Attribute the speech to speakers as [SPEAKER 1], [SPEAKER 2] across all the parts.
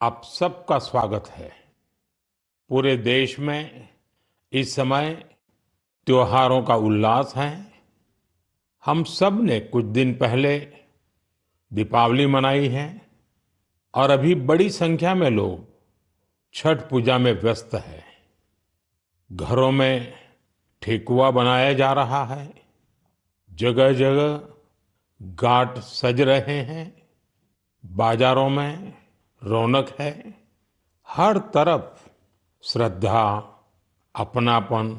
[SPEAKER 1] आप सबका स्वागत है। पूरे देश में इस समय त्योहारों का उल्लास है। हम सब ने कुछ दिन पहले दीपावली मनाई है और अभी बड़ी संख्या में लोग छठ पूजा में व्यस्त है। घरों में ठेकुआ बनाया जा रहा है। जगह जगह घाट सज रहे हैं। बाजारों में रौनक है। हर तरफ श्रद्धा, अपनापन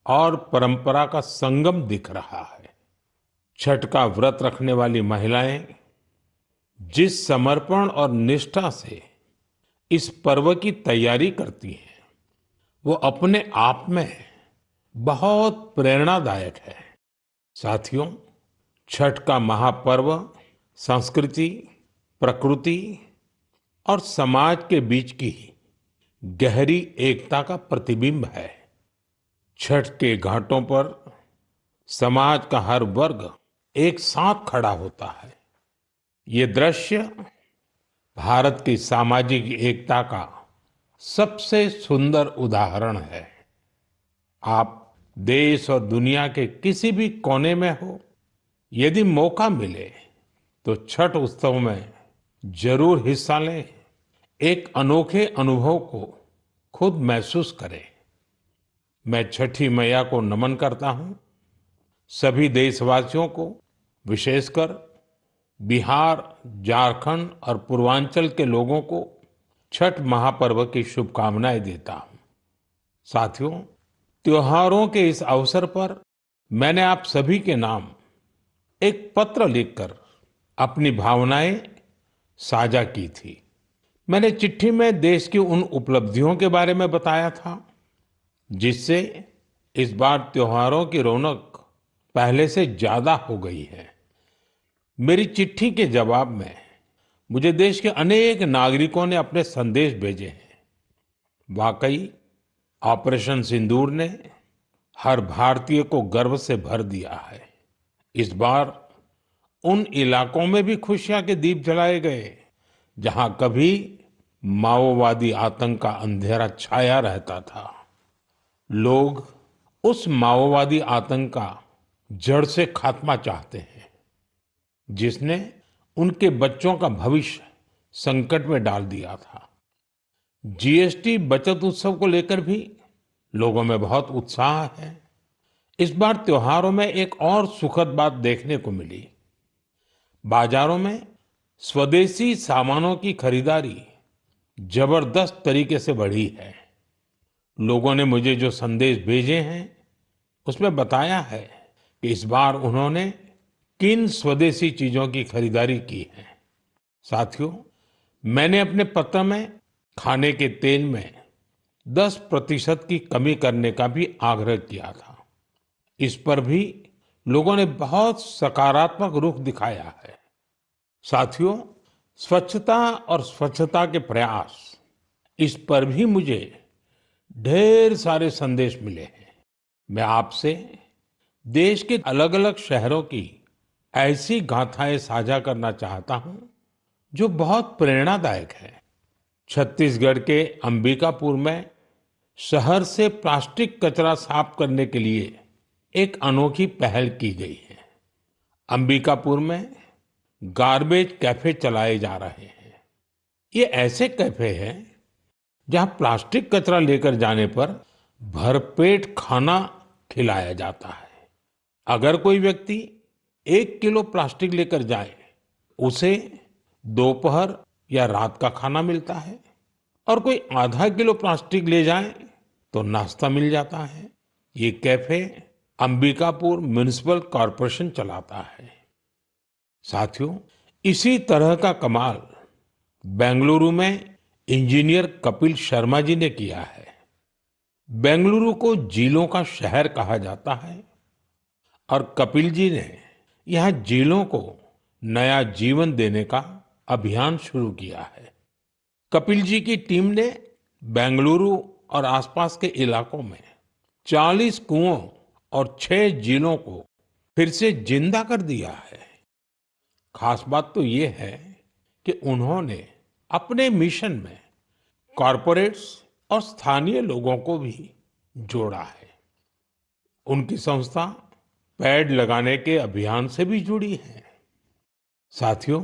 [SPEAKER 1] और परंपरा का संगम दिख रहा है। छठ का व्रत रखने वाली महिलाएं जिस समर्पण और निष्ठा से इस पर्व की तैयारी करती हैं, वो अपने आप में बहुत प्रेरणादायक है। साथियों, छठ का महापर्व संस्कृति, प्रकृति और समाज के बीच की गहरी एकता का प्रतिबिंब है। छठ के घाटों पर समाज का हर वर्ग एक साथ खड़ा होता है। ये दृश्य भारत की सामाजिक एकता का सबसे सुंदर उदाहरण है। आप देश और दुनिया के किसी भी कोने में हो, यदि मौका मिले तो छठ उत्सव में जरूर हिस्सा लें। एक अनोखे अनुभव को खुद महसूस करें। मैं छठी मैया को नमन करता हूं। सभी देशवासियों को, विशेषकर बिहार, झारखंड और पूर्वांचल के लोगों को छठ महापर्व की शुभकामनाएं देता हूं। साथियों, त्योहारों के इस अवसर पर मैंने आप सभी के नाम एक पत्र लिखकर अपनी भावनाएं साझा की थी। मैंने चिट्ठी में देश की उन उपलब्धियों के बारे में बताया था जिससे इस बार त्योहारों की रौनक पहले से ज्यादा हो गई है। मेरी चिट्ठी के जवाब में मुझे देश के अनेक नागरिकों ने अपने संदेश भेजे हैं। वाकई ऑपरेशन सिंदूर ने हर भारतीय को गर्व से भर दिया है। इस बार उन इलाकों में भी खुशियां के दीप जलाए गए जहां कभी माओवादी आतंक का अंधेरा छाया रहता था। लोग उस माओवादी आतंक का जड़ से खात्मा चाहते हैं जिसने उनके बच्चों का भविष्य संकट में डाल दिया था। जीएसटी बचत उत्सव को लेकर भी लोगों में बहुत उत्साह है। इस बार त्योहारों में एक और सुखद बात देखने को मिली। बाजारों में स्वदेशी सामानों की खरीदारी जबरदस्त तरीके से बढ़ी है। लोगों ने मुझे जो संदेश भेजे हैं उसमें बताया है कि इस बार उन्होंने किन स्वदेशी चीजों की खरीदारी की है। साथियों, मैंने अपने पत्र में खाने के तेल में 10% की कमी करने का भी आग्रह किया था। इस पर भी लोगों ने बहुत सकारात्मक रुख दिखाया है। साथियों, स्वच्छता और स्वच्छता के प्रयास, इस पर भी मुझे ढेर सारे संदेश मिले हैं। मैं आपसे देश के अलग अलग शहरों की ऐसी गाथाएं साझा करना चाहता हूं जो बहुत प्रेरणादायक है। छत्तीसगढ़ के अंबिकापुर में शहर से प्लास्टिक कचरा साफ करने के लिए एक अनोखी पहल की गई है। अंबिकापुर में गार्बेज कैफे चलाए जा रहे हैं। ये ऐसे कैफे हैं जहां प्लास्टिक कचरा लेकर जाने पर भरपेट खाना खिलाया जाता है। अगर कोई व्यक्ति 1 किलो प्लास्टिक लेकर जाए, उसे दोपहर या रात का खाना मिलता है, और कोई आधा किलो प्लास्टिक ले जाए तो नाश्ता मिल जाता है। ये कैफे अंबिकापुर म्युनिसिपल कॉरपोरेशन चलाता है। साथियों, इसी तरह का कमाल बेंगलुरु में इंजीनियर कपिल शर्मा जी ने किया है। बेंगलुरु को झीलों का शहर कहा जाता है और कपिल जी ने यहाँ झीलों को नया जीवन देने का अभियान शुरू किया है। कपिल जी की टीम ने बेंगलुरु और आसपास के इलाकों में 40 कुओं और 6 झीलों को फिर से जिंदा कर दिया है। खास बात तो ये है कि उन्होंने अपने मिशन में कॉरपोरेट्स और स्थानीय लोगों को भी जोड़ा है। उनकी संस्था पेड़ लगाने के अभियान से भी जुड़ी है। साथियों,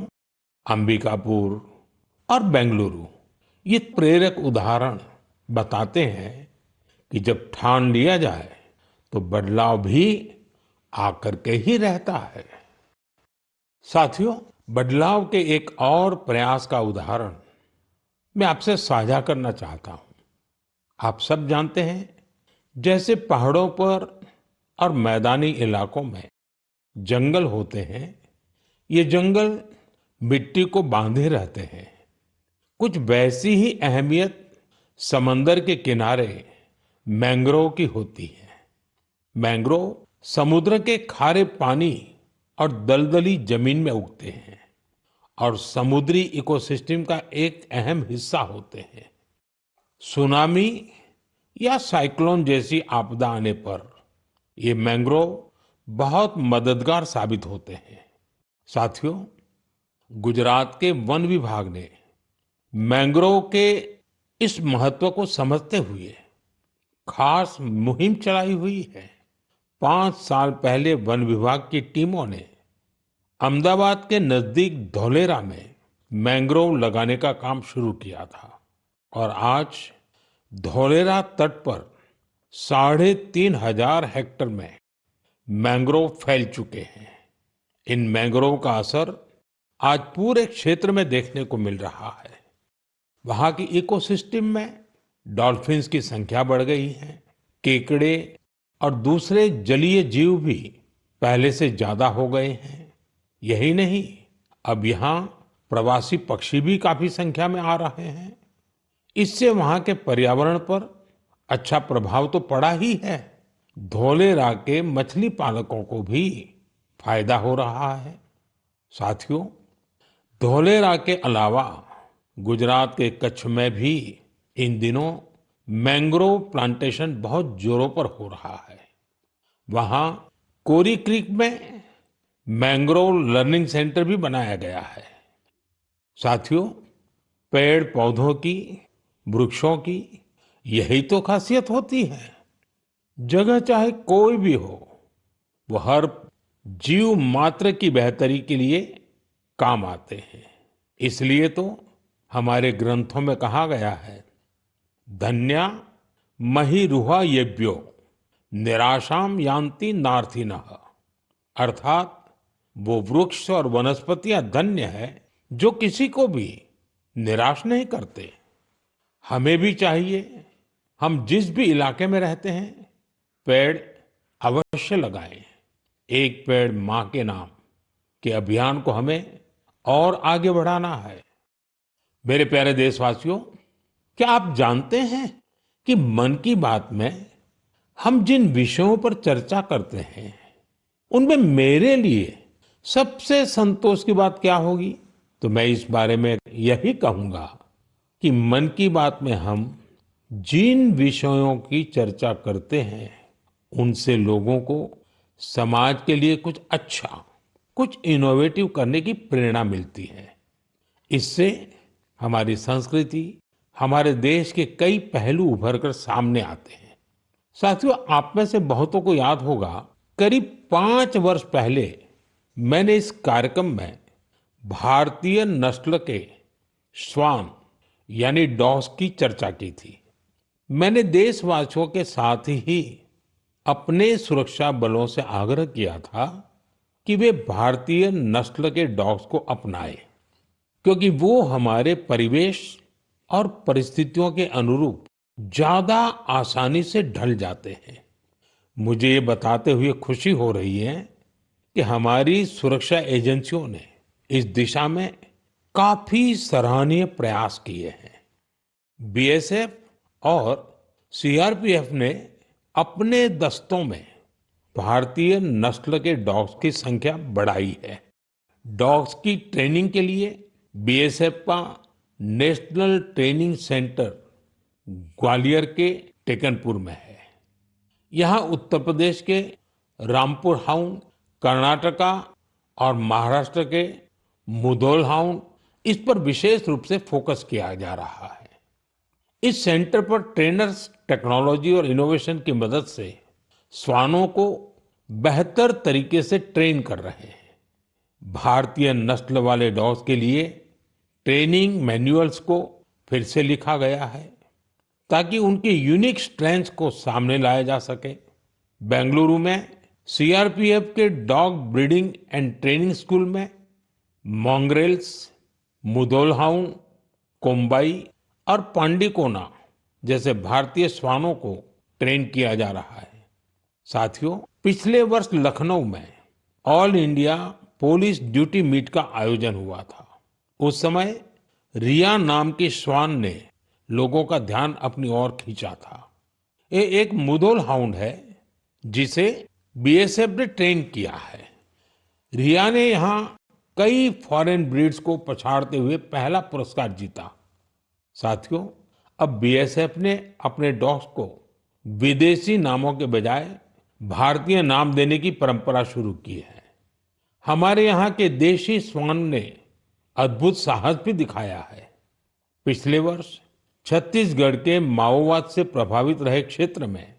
[SPEAKER 1] अंबिकापुर और बेंगलुरु ये प्रेरक उदाहरण बताते हैं कि जब ठान लिया जाए तो बदलाव भी आकर के ही रहता है। साथियों, बदलाव के एक और प्रयास का उदाहरण मैं आपसे साझा करना चाहता हूं। आप सब जानते हैं, जैसे पहाड़ों पर और मैदानी इलाकों में जंगल होते हैं, ये जंगल मिट्टी को बांधे रहते हैं। कुछ वैसी ही अहमियत समंदर के किनारे मैंग्रोव की होती है। मैंग्रोव समुद्र के खारे पानी और दलदली जमीन में उगते हैं और समुद्री इकोसिस्टम का एक अहम हिस्सा होते हैं। सुनामी या साइक्लोन जैसी आपदा आने पर ये मैंग्रोव बहुत मददगार साबित होते हैं। साथियों, गुजरात के वन विभाग ने मैंग्रोव के इस महत्व को समझते हुए खास मुहिम चलाई हुई है। 5 साल पहले वन विभाग की टीमों ने अहमदाबाद के नजदीक धौलेरा में मैंग्रोव लगाने का काम शुरू किया था और आज धौलेरा तट पर 3,500 हेक्टेयर में मैंग्रोव फैल चुके हैं। इन मैंग्रोव का असर आज पूरे क्षेत्र में देखने को मिल रहा है। वहां की इकोसिस्टम में डॉल्फिन्स की संख्या बढ़ गई है। केकड़े और दूसरे जलीय जीव भी पहले से ज्यादा हो गए हैं। यही नहीं, अब यहाँ प्रवासी पक्षी भी काफी संख्या में आ रहे हैं। इससे वहां के पर्यावरण पर अच्छा प्रभाव तो पड़ा ही है, धौलेरा के मछली पालकों को भी फायदा हो रहा है। साथियों, धौलेरा के अलावा गुजरात के कच्छ में भी इन दिनों मैंग्रोव प्लांटेशन बहुत जोरों पर हो रहा है। वहां कोरी क्रीक में मैंग्रोव लर्निंग सेंटर भी बनाया गया है। साथियों, पेड़ पौधों की, वृक्षों की यही तो खासियत होती है। जगह चाहे कोई भी हो, वो हर जीव मात्र की बेहतरी के लिए काम आते हैं। इसलिए तो हमारे ग्रंथों में कहा गया है, धन्या महिरुहा येभ्यो निराशाम यान्ति नार्थिनः। अर्थात वो वृक्ष और वनस्पतियां धन्य है जो किसी को भी निराश नहीं करते। हमें भी चाहिए, हम जिस भी इलाके में रहते हैं, पेड़ अवश्य लगाएं। एक पेड़ मां के नाम के अभियान को हमें और आगे बढ़ाना है। मेरे प्यारे देशवासियों, क्या आप जानते हैं कि मन की बात में हम जिन विषयों पर चर्चा करते हैं, उनमें मेरे लिए सबसे संतोष की बात क्या होगी? तो मैं इस बारे में यही कहूंगा कि मन की बात में हम जिन विषयों की चर्चा करते हैं, उनसे लोगों को समाज के लिए कुछ अच्छा, कुछ इनोवेटिव करने की प्रेरणा मिलती है। इससे हमारी संस्कृति, हमारे देश के कई पहलू उभर कर सामने आते हैं। साथियों, आप में से बहुतों को याद होगा, करीब 5 वर्ष पहले मैंने इस कार्यक्रम में भारतीय नस्ल के श्वान यानी डॉग्स की चर्चा की थी। मैंने देशवासियों के साथ ही अपने सुरक्षा बलों से आग्रह किया था कि वे भारतीय नस्ल के डॉग्स को अपनाएं, क्योंकि वो हमारे परिवेश और परिस्थितियों के अनुरूप ज्यादा आसानी से ढल जाते हैं। मुझे ये बताते हुए खुशी हो रही है कि हमारी सुरक्षा एजेंसियों ने इस दिशा में काफी सराहनीय प्रयास किए हैं। बीएसएफ और सीआरपीएफ ने अपने दस्तों में भारतीय नस्ल के डॉग्स की संख्या बढ़ाई है। डॉग्स की ट्रेनिंग के लिए बीएसएफ का नेशनल ट्रेनिंग सेंटर ग्वालियर के टेकनपुर में है। यहाँ उत्तर प्रदेश के रामपुर हाउंड, कर्नाटका और महाराष्ट्र के मुधोल हाउंड इस पर विशेष रूप से फोकस किया जा रहा है। इस सेंटर पर ट्रेनर्स टेक्नोलॉजी और इनोवेशन की मदद से श्वानों को बेहतर तरीके से ट्रेन कर रहे हैं। भारतीय नस्ल वाले डॉग्स के लिए ट्रेनिंग मैनुअल्स को फिर से लिखा गया है ताकि उनके यूनिक स्ट्रेंथ्स को सामने लाया जा सके। बेंगलुरु में सीआरपीएफ के dog breeding and training school में मॉन्ग्रेल्स, मुधोल हाउंड, कोम्बाई और पांडिकोना जैसे भारतीय श्वानों को ट्रेन किया जा रहा है। साथियों, पिछले वर्ष लखनऊ में all India police duty meet का आयोजन हुआ था। उस समय रिया नाम की श्वान ने लोगों का ध्यान अपनी ओर खींचा था। ये एक मुधोल हाउंड है जिसे बीएसएफ ने ट्रेन किया है। रिया ने यहाँ कई फॉरेन ब्रीड्स को पछाड़ते हुए पहला पुरस्कार जीता। साथियों, अब बीएसएफ ने अपने डॉग्स को विदेशी नामों के बजाय भारतीय नाम देने की परंपरा शुरू की है। हमारे यहाँ के देशी श्वान ने अद्भुत साहस भी दिखाया है। पिछले वर्ष छत्तीसगढ़ के माओवाद से प्रभावित रहे क्षेत्र में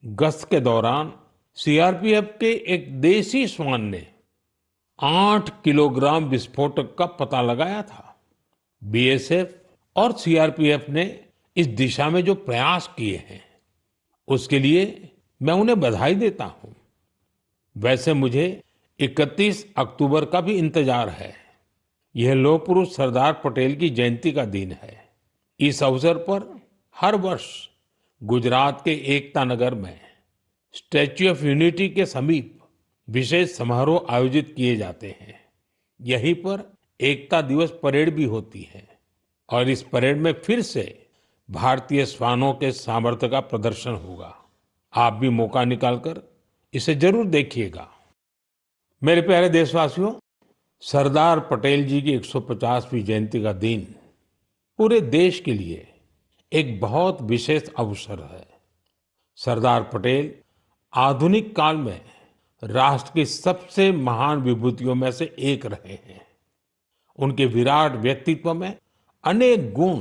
[SPEAKER 1] गश्त के दौरान सीआरपीएफ के एक देसी श्वान ने 8 किलोग्राम विस्फोटक का पता लगाया था। बीएसएफ और सीआरपीएफ ने इस दिशा में जो प्रयास किए हैं उसके लिए मैं उन्हें बधाई देता हूं। वैसे मुझे 31 अक्टूबर का भी इंतजार है। यह लौह पुरुष सरदार पटेल की जयंती का दिन है। इस अवसर पर हर वर्ष गुजरात के एकता नगर में स्टैच्यू ऑफ यूनिटी के समीप विशेष समारोह आयोजित किए जाते हैं। यहीं पर एकता दिवस परेड भी होती है और इस परेड में फिर से भारतीय श्वानों के सामर्थ्य का प्रदर्शन होगा। आप भी मौका निकालकर इसे जरूर देखिएगा। मेरे प्यारे देशवासियों, सरदार पटेल जी की 150वीं जयंती का दिन पूरे देश के लिए एक बहुत विशेष अवसर है। सरदार पटेल आधुनिक काल में राष्ट्र की सबसे महान विभूतियों में से एक रहे हैं। उनके विराट व्यक्तित्व में अनेक गुण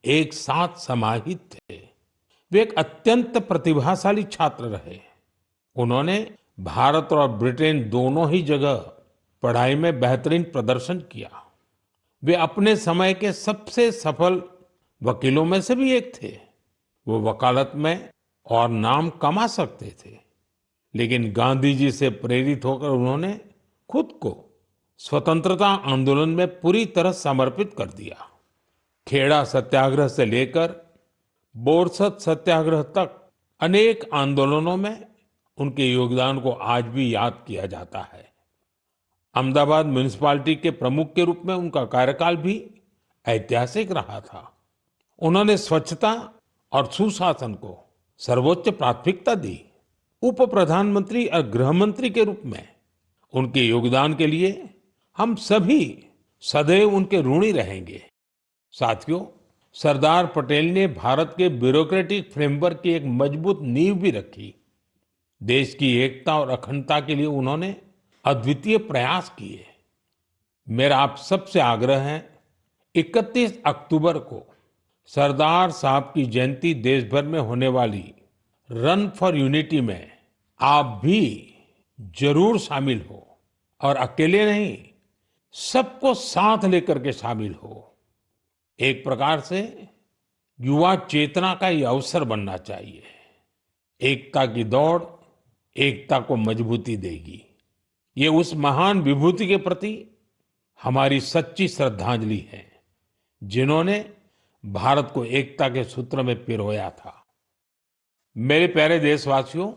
[SPEAKER 1] एक साथ समाहित थे। वे एक अत्यंत प्रतिभाशाली छात्र रहे। उन्होंने भारत और ब्रिटेन दोनों ही जगह पढ़ाई में बेहतरीन प्रदर्शन किया। वे अपने समय के सबसे सफल वकीलों में से भी एक थे। वो वकालत में और नाम कमा सकते थे, लेकिन गांधी जी से प्रेरित होकर उन्होंने खुद को स्वतंत्रता आंदोलन में पूरी तरह समर्पित कर दिया। खेड़ा सत्याग्रह से लेकर बोरसद सत्याग्रह तक अनेक आंदोलनों में उनके योगदान को आज भी याद किया जाता है। अहमदाबाद म्युनिसिपैलिटी के प्रमुख के रूप में उनका कार्यकाल भी ऐतिहासिक रहा था। उन्होंने स्वच्छता और सुशासन को सर्वोच्च प्राथमिकता दी। उप प्रधानमंत्री और गृह मंत्री के रूप में उनके योगदान के लिए हम सभी सदैव उनके ऋणी रहेंगे। साथियों, सरदार पटेल ने भारत के ब्यूरोक्रेटिक फ्रेमवर्क की एक मजबूत नींव भी रखी। देश की एकता और अखंडता के लिए उन्होंने अद्वितीय प्रयास किए। मेरा आप सबसे आग्रह है, 31 अक्टूबर को सरदार साहब की जयंती देश भर में होने वाली रन फॉर यूनिटी में आप भी जरूर शामिल हो, और अकेले नहीं, सबको साथ लेकर के शामिल हो। एक प्रकार से युवा चेतना का ये अवसर बनना चाहिए। एकता की दौड़ एकता को मजबूती देगी। ये उस महान विभूति के प्रति हमारी सच्ची श्रद्धांजलि है जिन्होंने भारत को एकता के सूत्र में पिरोया था। मेरे प्यारे देशवासियों,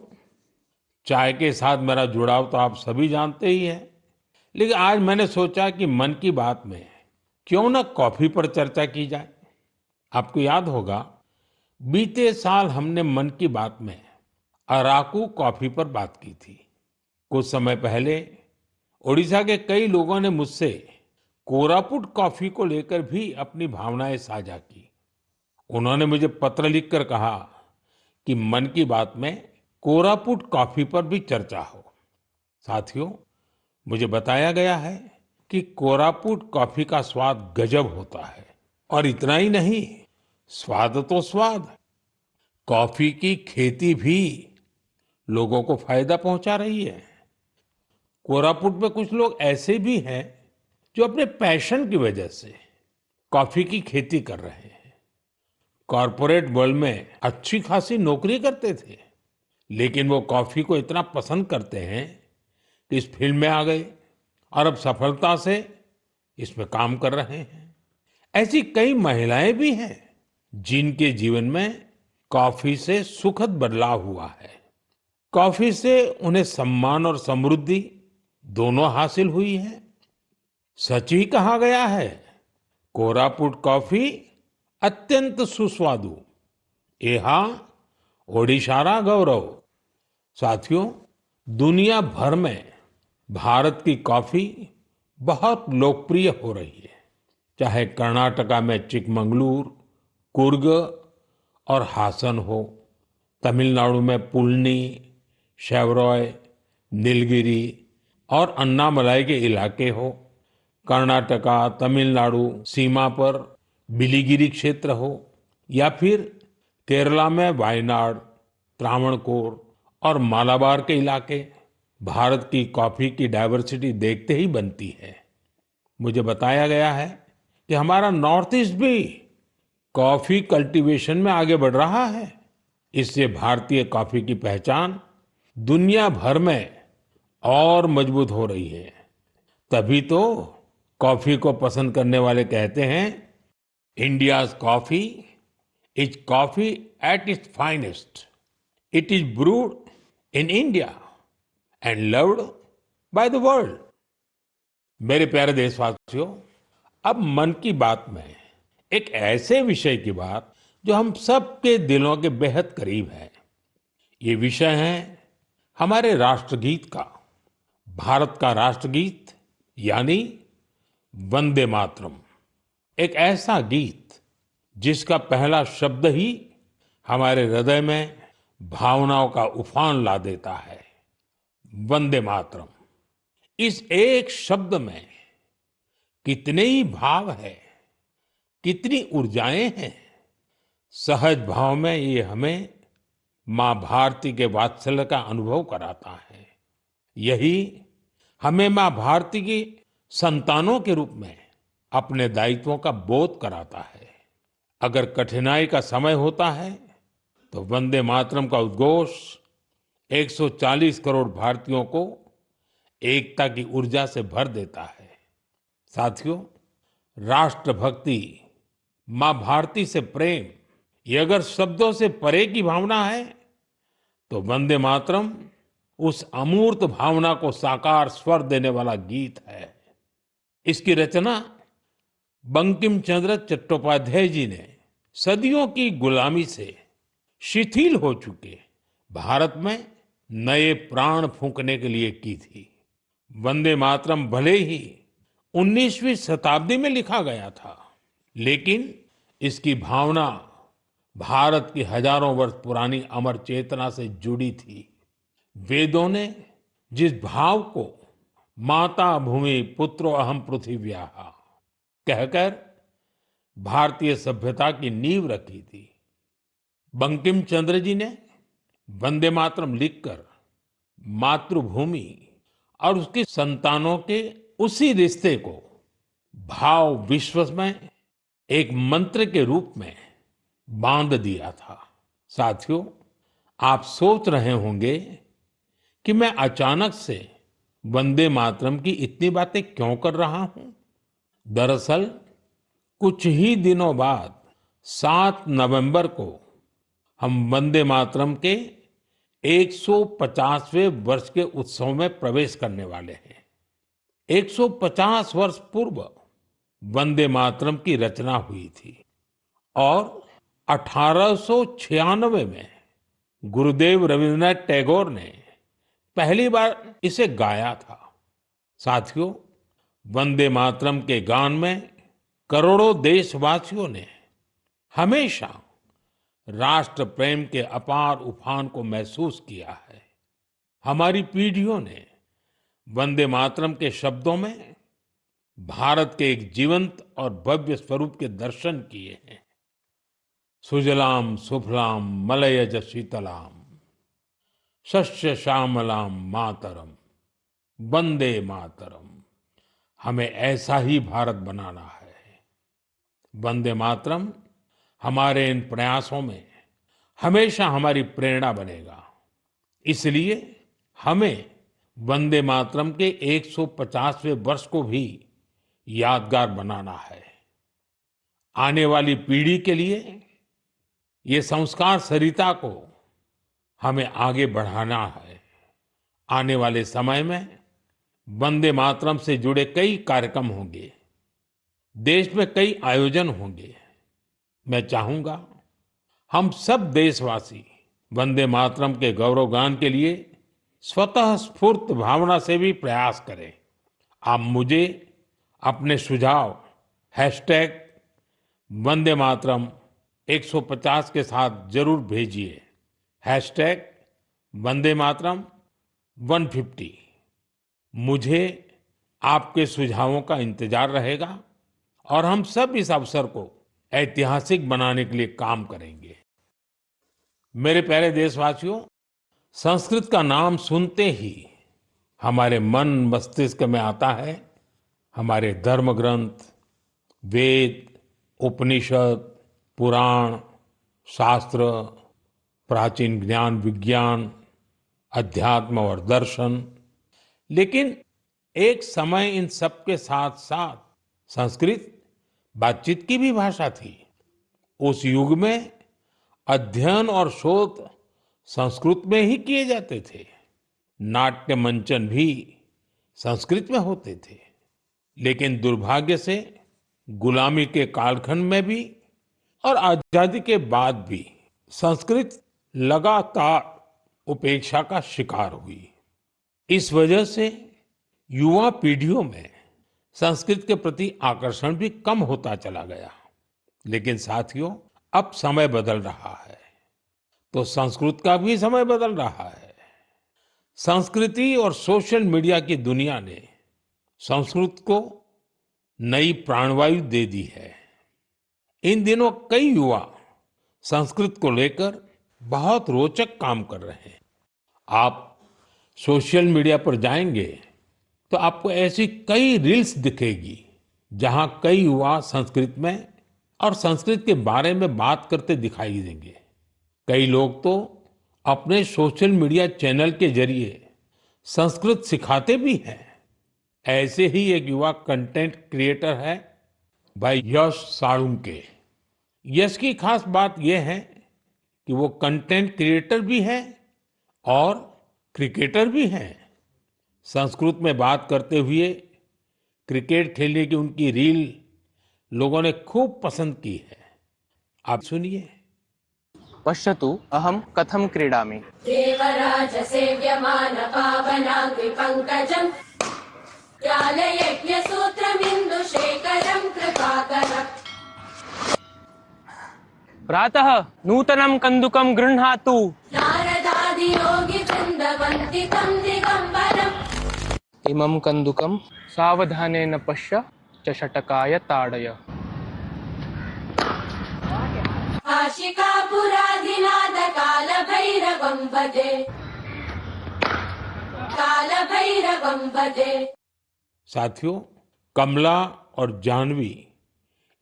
[SPEAKER 1] चाय के साथ मेरा जुड़ाव तो आप सभी जानते ही हैं, लेकिन आज मैंने सोचा कि मन की बात में क्यों ना कॉफी पर चर्चा की जाए। आपको याद होगा, बीते साल हमने मन की बात में अराकू कॉफी पर बात की थी। कुछ समय पहले ओडिशा के कई लोगों ने मुझसे कोरापुट कॉफी को लेकर भी अपनी भावनाएं साझा की। उन्होंने मुझे पत्र लिखकर कहा कि मन की बात में कोरापुट कॉफी पर भी चर्चा हो। साथियों, मुझे बताया गया है कि कोरापुट कॉफी का स्वाद गजब होता है। और इतना ही नहीं, स्वाद तो स्वाद, कॉफी की खेती भी लोगों को फायदा पहुंचा रही है। कोरापुट में कुछ लोग ऐसे भी हैं जो अपने पैशन की वजह से कॉफी की खेती कर रहे हैं। कॉरपोरेट वर्ल्ड में अच्छी खासी नौकरी करते थे, लेकिन वो कॉफी को इतना पसंद करते हैं कि इस फील्ड में आ गए और अब सफलता से इसमें काम कर रहे हैं। ऐसी कई महिलाएं भी हैं जिनके जीवन में कॉफी से सुखद बदलाव हुआ है। कॉफी से उन्हें सम्मान और समृद्धि दोनों हासिल हुई है। सच ही कहा गया है, कोरापुट कॉफी अत्यंत सुस्वादु, एहा ओडिशारा गौरव। साथियों, दुनिया भर में भारत की कॉफी बहुत लोकप्रिय हो रही है। चाहे कर्नाटका में चिकमंगलूर, कुर्ग और हासन हो, तमिलनाडु में पुलनी, शेवरॉय, नीलगिरी और अन्नामलाई के इलाके हो, कर्नाटका तमिलनाडु सीमा पर बिलिगिरी क्षेत्र हो, या फिर केरला में वायनाड, त्रावणकोर और मालाबार के इलाके, भारत की कॉफी की डाइवर्सिटी देखते ही बनती है। मुझे बताया गया है कि हमारा नॉर्थ ईस्ट भी कॉफी कल्टीवेशन में आगे बढ़ रहा है। इससे भारतीय कॉफी की पहचान दुनिया भर में और मजबूत हो रही है। तभी तो कॉफी को पसंद करने वाले कहते हैं, India's coffee is coffee at its finest. It is brood in India and loved by the world. मेरे प्यारे देशवासियों, अब मन की बात में एक ऐसे विषय की बात जो हम सबके दिलों के बेहद करीब है। ये विषय है हमारे राष्ट्रगीत का। भारत का राष्ट्रगीत यानी वंदे मातरम। एक ऐसा गीत जिसका पहला शब्द ही हमारे हृदय में भावनाओं का उफान ला देता है। वंदे मातरम, इस एक शब्द में कितने ही भाव है, कितनी ऊर्जाएं हैं। सहज भाव में ये हमें मां भारती के वात्सल्य का अनुभव कराता है। यही हमें मां भारती की संतानों के रूप में अपने दायित्वों का बोध कराता है। अगर कठिनाई का समय होता है तो वंदे मातरम का उद्घोष 140 करोड़ भारतीयों को एकता की ऊर्जा से भर देता है। साथियों, राष्ट्रभक्ति, मां भारती से प्रेम, ये अगर शब्दों से परे की भावना है तो वंदे मातरम उस अमूर्त भावना को साकार स्वर देने वाला गीत है। इसकी रचना बंकिम चंद्र चट्टोपाध्याय जी ने सदियों की गुलामी से शिथिल हो चुके भारत में नए प्राण फूंकने के लिए की थी। वंदे मातरम भले ही 19वीं शताब्दी में लिखा गया था, लेकिन इसकी भावना भारत की हजारों वर्ष पुरानी अमर चेतना से जुड़ी थी। वेदों ने जिस भाव को माता भूमि पुत्रो अहम पृथिव्याः कहकर भारतीय सभ्यता की नींव रखी थी, बंकिम चंद्र जी ने वंदे मातरम लिखकर मातृभूमि और उसकी संतानों के उसी रिश्ते को भाव विश्व में एक मंत्र के रूप में बांध दिया था। साथियों, आप सोच रहे होंगे कि मैं अचानक से वंदे मातरम की इतनी बातें क्यों कर रहा हूं। दरअसल कुछ ही दिनों बाद 7 नवंबर को हम वंदे मातरम के 150वें वर्ष के उत्सव में प्रवेश करने वाले हैं। 150 वर्ष पूर्व वंदे मातरम की रचना हुई थी और 1896 में गुरुदेव रविंद्रनाथ टैगोर ने पहली बार इसे गाया था। साथियों, वंदे मातरम के गान में करोड़ों देशवासियों ने हमेशा राष्ट्र प्रेम के अपार उफान को महसूस किया है। हमारी पीढ़ियों ने वंदे मातरम के शब्दों में भारत के एक जीवंत और भव्य स्वरूप के दर्शन किए हैं। सुजलाम सुफलाम मलयज शीतलाम शस्य श्यामलाम मातरम वंदे मातरम। हमें ऐसा ही भारत बनाना है। वंदे मातरम हमारे इन प्रयासों में हमेशा हमारी प्रेरणा बनेगा। इसलिए हमें वंदे मातरम के 150वें वर्ष को भी यादगार बनाना है। आने वाली पीढ़ी के लिए ये संस्कार सरिता को हमें आगे बढ़ाना है। आने वाले समय में वंदे मातरम से जुड़े कई कार्यक्रम होंगे, देश में कई आयोजन होंगे। मैं चाहूंगा हम सब देशवासी वंदे मातरम के गौरवगान के लिए स्वतः स्फूर्त भावना से भी प्रयास करें। आप मुझे अपने सुझाव हैशटैग वंदे मातरम 150 के साथ जरूर भेजिए। हैशटैग वंदे मातरम 150। मुझे आपके सुझावों का इंतजार रहेगा और हम सब इस अवसर को ऐतिहासिक बनाने के लिए काम करेंगे। मेरे प्यारे देशवासियों, संस्कृत का नाम सुनते ही हमारे मन मस्तिष्क में आता है हमारे धर्म ग्रंथ, वेद, उपनिषद, पुराण, शास्त्र, प्राचीन ज्ञान विज्ञान, अध्यात्म और दर्शन। लेकिन एक समय इन सब के साथ साथ संस्कृत बातचीत की भी भाषा थी। उस युग में अध्ययन और शोध संस्कृत में ही किए जाते थे। नाट्य मंचन भी संस्कृत में होते थे। लेकिन दुर्भाग्य से गुलामी के कालखंड में भी और आजादी के बाद भी संस्कृत लगातार उपेक्षा का शिकार हुई। इस वजह से युवा पीढ़ियों में संस्कृत के प्रति आकर्षण भी कम होता चला गया। लेकिन साथियों, अब समय बदल रहा है तो संस्कृत का भी समय बदल रहा है। संस्कृति और सोशल मीडिया की दुनिया ने संस्कृत को नई प्राणवायु दे दी है। इन दिनों कई युवा संस्कृत को लेकर बहुत रोचक काम कर रहे हैं। आप सोशल मीडिया पर जाएंगे तो आपको ऐसी कई रील्स दिखेगी जहां कई युवा संस्कृत में और संस्कृत के बारे में बात करते दिखाई देंगे। कई लोग तो अपने सोशल मीडिया चैनल के जरिए संस्कृत सिखाते भी हैं। ऐसे ही एक युवा कंटेंट क्रिएटर है भाई यश साळुंके। यश की खास बात यह है कि वो कंटेंट क्रिएटर भी है और क्रिकेटर भी हैं। संस्कृत में बात करते हुए क्रिकेट खेलने की उनकी रील लोगों ने खूब पसंद की है। आप सुनिए।
[SPEAKER 2] पश्यतु अहं कथं क्रीडामि।
[SPEAKER 3] देवराज सेव्यमान पावनाग्नि पंकजं ज्ञानयज्ञ सूत्रमिन्दु शेखरं कृपाकरम्।
[SPEAKER 2] प्रातः नूतनं कन्दुकं गृह्णातु।
[SPEAKER 3] नारदादि योगी वृन्दवन्दितं दिगम्बरम्।
[SPEAKER 2] इमं कन्दुकं सावधानेन पश्य चषटकाय ताडय।
[SPEAKER 3] आशिकापुराधिनाद कालभैरवं भजे, कालभैरवं भजे।
[SPEAKER 1] साथियों, कमला और जानवी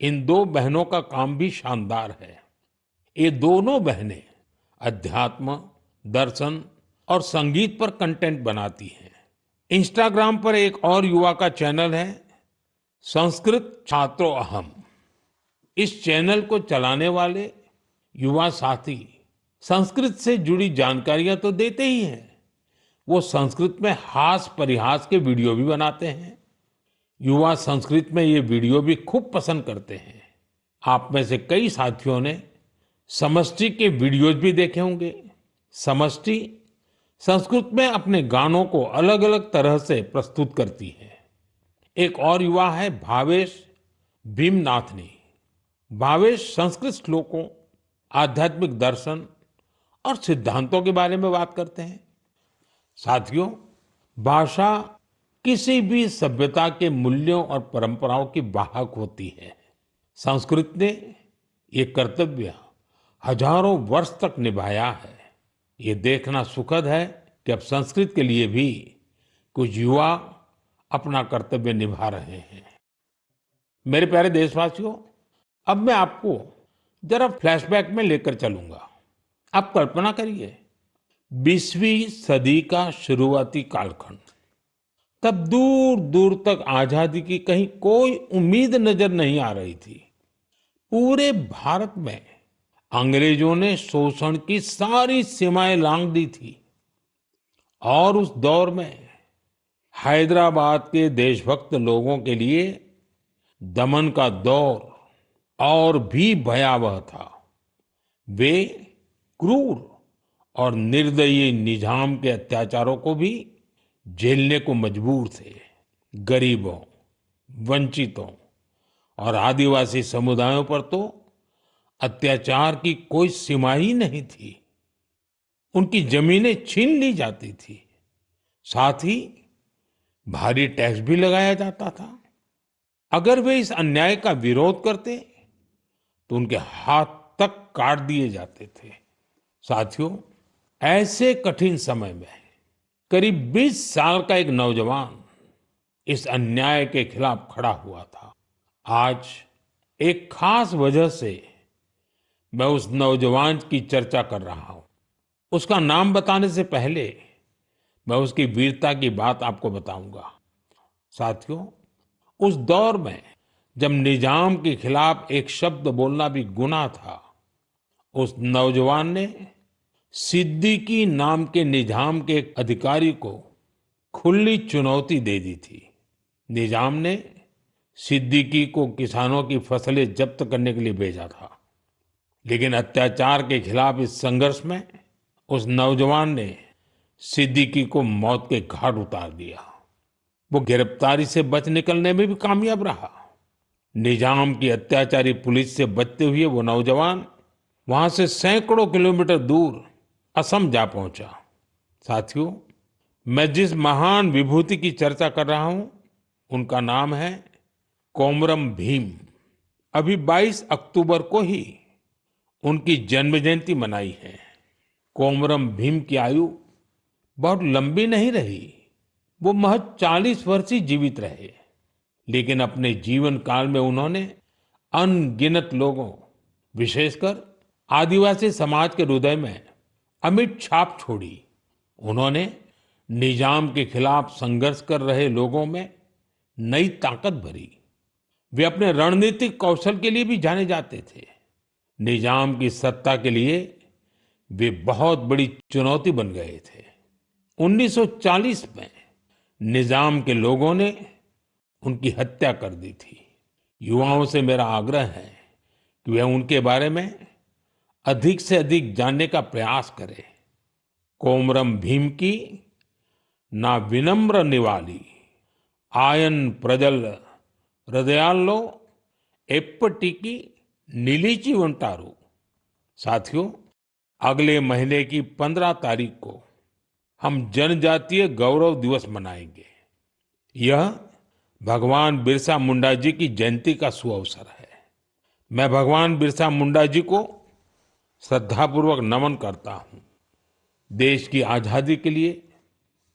[SPEAKER 1] इन दो बहनों का काम भी शानदार है। ये दोनों बहनें अध्यात्म, दर्शन और संगीत पर कंटेंट बनाती हैं। इंस्टाग्राम पर एक और युवा का चैनल है संस्कृत छात्रो अहम। इस चैनल को चलाने वाले युवा साथी संस्कृत से जुड़ी जानकारियां तो देते ही हैं, वो संस्कृत में हास परिहास के वीडियो भी बनाते हैं। युवा संस्कृत में ये वीडियो भी खूब पसंद करते हैं। आप में से कई साथियों ने समष्टि के वीडियोज भी देखे होंगे। समष्टि संस्कृत में अपने गानों को अलग अलग तरह से प्रस्तुत करती है। एक और युवा है भावेश भीमनाथनी। भावेश संस्कृत श्लोकों, आध्यात्मिक दर्शन और सिद्धांतों के बारे में बात करते हैं। साथियों, भाषा किसी भी सभ्यता के मूल्यों और परंपराओं की वाहक होती है। संस्कृत ने ये कर्तव्य हजारों वर्ष तक निभाया है। ये देखना सुखद है कि अब संस्कृत के लिए भी कुछ युवा अपना कर्तव्य निभा रहे हैं। मेरे प्यारे देशवासियों, अब मैं आपको जरा फ्लैशबैक में लेकर चलूंगा। आप कल्पना करिए, 20वीं सदी का शुरुआती कालखंड। तब दूर दूर तक आजादी की कहीं कोई उम्मीद नजर नहीं आ रही थी। पूरे भारत में अंग्रेजों ने शोषण की सारी सीमाएं लांघ दी थी और उस दौर में हैदराबाद के देशभक्त लोगों के लिए दमन का दौर और भी भयावह था। वे क्रूर और निर्दयी निजाम के अत्याचारों को भी झेलने को मजबूर थे। गरीबों, वंचितों और आदिवासी समुदायों पर तो अत्याचार की कोई सीमा ही नहीं थी। उनकी जमीनें छीन ली जाती थी, साथ ही भारी टैक्स भी लगाया जाता था। अगर वे इस अन्याय का विरोध करते तो उनके हाथ तक काट दिए जाते थे। साथियों, ऐसे कठिन समय में करीब 20 साल का एक नौजवान इस अन्याय के खिलाफ खड़ा हुआ था। आज एक खास वजह से मैं उस नौजवान की चर्चा कर रहा हूं। उसका नाम बताने से पहले मैं उसकी वीरता की बात आपको बताऊंगा। साथियों, उस दौर में जब निजाम के खिलाफ एक शब्द बोलना भी गुनाह था, उस नौजवान ने सिद्दीकी नाम के निजाम के एक अधिकारी को खुली चुनौती दे दी थी। निजाम ने सिद्दीकी को किसानों की फसलें जब्त करने के लिए भेजा था, लेकिन अत्याचार के खिलाफ इस संघर्ष में उस नौजवान ने सिद्दीकी को मौत के घाट उतार दिया। वो गिरफ्तारी से बच निकलने में भी कामयाब रहा। निजाम की अत्याचारी पुलिस से बचते हुए वो नौजवान वहां से सैकड़ों किलोमीटर दूर असम जा पहुंचा। साथियों, मैं जिस महान विभूति की चर्चा कर रहा हूं, उनका नाम है कोमरम भीम। अभी 22 अक्टूबर को ही उनकी जन्म जयंती मनाई है। कोमरम भीम की आयु बहुत लंबी नहीं रही। वो महज 40 वर्ष ही जीवित रहे, लेकिन अपने जीवन काल में उन्होंने अनगिनत लोगों, विशेषकर आदिवासी समाज के हृदय में अमिट छाप छोड़ी। उन्होंने निजाम के खिलाफ संघर्ष कर रहे लोगों में नई ताकत भरी। वे अपने रणनीतिक कौशल के लिए भी जाने जाते थे। निजाम की सत्ता के लिए वे बहुत बड़ी चुनौती बन गए थे। 1940 में निजाम के लोगों ने उनकी हत्या कर दी थी। युवाओं से मेरा आग्रह है कि वे उनके बारे में अधिक से अधिक जानने का प्रयास करें। कोमरम भीम की ना विनम्र निवाली आयन प्रजल हृदयालो एप्पटिकी नीलीची वंटारू। साथियों, अगले महीने की 15 तारीख को हम जनजातीय गौरव दिवस मनाएंगे। यह भगवान बिरसा मुंडा जी की जयंती का सुअवसर है। मैं भगवान बिरसा मुंडा जी को श्रद्धापूर्वक नमन करता हूं। देश की आजादी के लिए,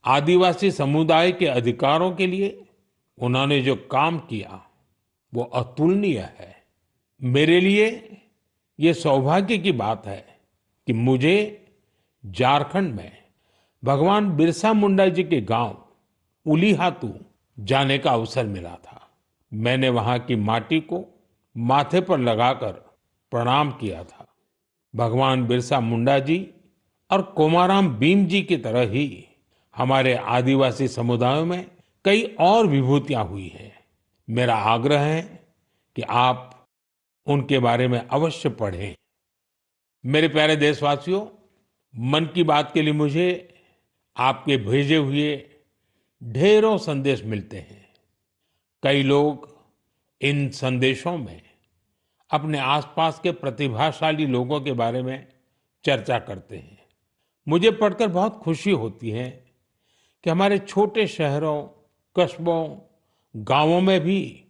[SPEAKER 1] आदिवासी समुदाय के अधिकारों के लिए उन्होंने जो काम किया वो अतुलनीय है। मेरे लिए ये सौभाग्य की बात है कि मुझे झारखंड में भगवान बिरसा मुंडा जी के गांव उलीहातू जाने का अवसर मिला था। मैंने वहां की माटी को माथे पर लगाकर प्रणाम किया था। भगवान बिरसा मुंडा जी और कोमाराम भीम जी की तरह ही हमारे आदिवासी समुदायों में कई और विभूतियां हुई हैं। मेरा आग्रह है कि आप उनके बारे में अवश्य पढ़ें। मेरे प्यारे देशवासियों, मन की बात के लिए मुझे आपके भेजे हुए ढेरों संदेश मिलते हैं। कई लोग इन संदेशों में अपने आसपास के प्रतिभाशाली लोगों के बारे में चर्चा करते हैं। मुझे पढ़कर बहुत खुशी होती है कि हमारे छोटे शहरों कस्बों, गांवों में भी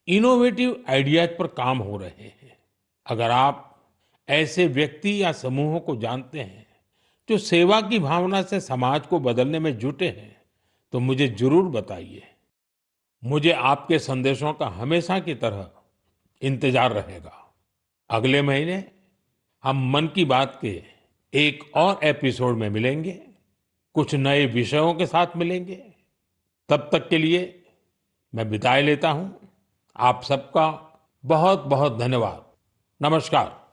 [SPEAKER 1] इनोवेटिव आइडियाज पर काम हो रहे हैं। अगर आप ऐसे व्यक्ति या समूहों को जानते हैं जो सेवा की भावना से समाज को बदलने में जुटे हैं, तो मुझे जरूर बताइए। मुझे आपके संदेशों का हमेशा की तरह इंतजार रहेगा। अगले महीने हम मन की बात के एक और एपिसोड में मिलेंगे, कुछ नए विषयों के साथ मिलेंगे। तब तक के लिए मैं विदाई लेता हूं। आप सबका बहुत बहुत धन्यवाद। नमस्कार।